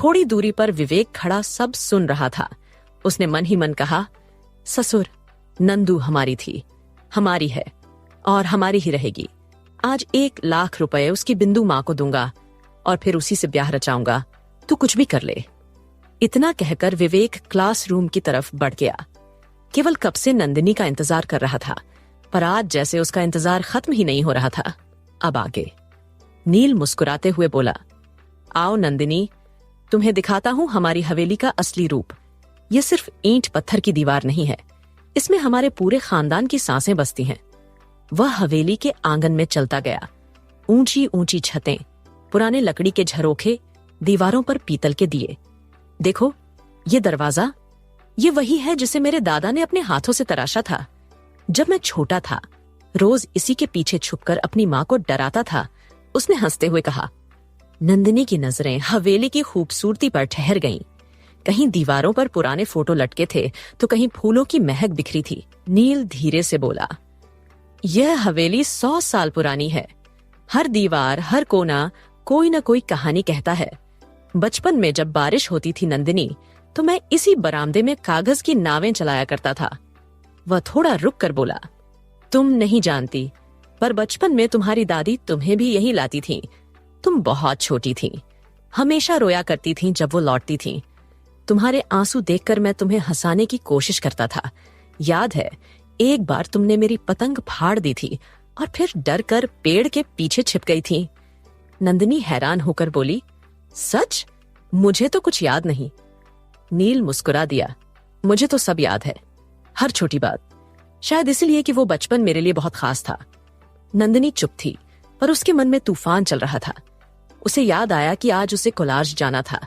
थोड़ी दूरी पर विवेक खड़ा सब सुन रहा था। उसने मन ही मन कहा, ससुर, नंदू हमारी थी, हमारी है और हमारी ही रहेगी। आज 1 लाख रुपए उसकी बिंदु माँ को दूंगा और फिर उसी से ब्याह रचाऊंगा। तू कुछ भी कर ले। इतना कहकर विवेक क्लासरूम की तरफ बढ़ गया। केवल कब से नंदिनी का इंतजार कर रहा था, पर आज जैसे उसका इंतजार खत्म ही नहीं हो रहा था। अब आगे नील मुस्कुराते हुए बोला, आओ नंदिनी, तुम्हें दिखाता हूं हमारी हवेली का असली रूप। यह सिर्फ ईंट पत्थर की दीवार नहीं है, इसमें हमारे पूरे खानदान की सांसें बसती हैं। वह हवेली के आंगन में चलता गया। ऊंची ऊंची छतें, पुराने लकड़ी के झरोखे, दीवारों पर पीतल के दिए। देखो, ये दरवाजा, ये वही है जिसे मेरे दादा ने अपने हाथों से तराशा था। जब मैं छोटा था, रोज इसी के पीछे छुपकर अपनी माँ को डराता था। उसने हंसते हुए कहा। नंदिनी की नजरें हवेली की खूबसूरती पर ठहर गईं। कहीं दीवारों पर पुराने फोटो लटके थे तो कहीं फूलों की महक बिखरी थी। नील धीरे से बोला, यह हवेली 100 साल पुरानी है। हर दीवार, हर कोना कोई न कोई कहानी कहता है। बचपन में जब बारिश होती थी नंदिनी, तो मैं इसी बरामदे में कागज की नावें चलाया करता था। वह थोड़ा रुक कर बोला, तुम नहीं जानती, पर बचपन में तुम्हारी दादी तुम्हें भी यही लाती थीं। तुम बहुत छोटी थीं, हमेशा रोया करती थीं जब वो लौटती थीं। तुम्हारे आंसू देखकर मैं तुम्हें हंसाने की कोशिश करता था। याद है, एक बार तुमने मेरी पतंग फाड़ दी थी और फिर डर कर पेड़ के पीछे छिप गई थी। नंदिनी हैरान होकर बोली, सच? मुझे तो कुछ याद नहीं। नील मुस्कुरा दिया, मुझे तो सब याद है, हर छोटी बात। शायद इसलिए कि वो बचपन मेरे लिए बहुत खास था। नंदिनी चुप थी, पर उसके मन में तूफान चल रहा था। उसे याद आया कि आज उसे कोलार्ज जाना था।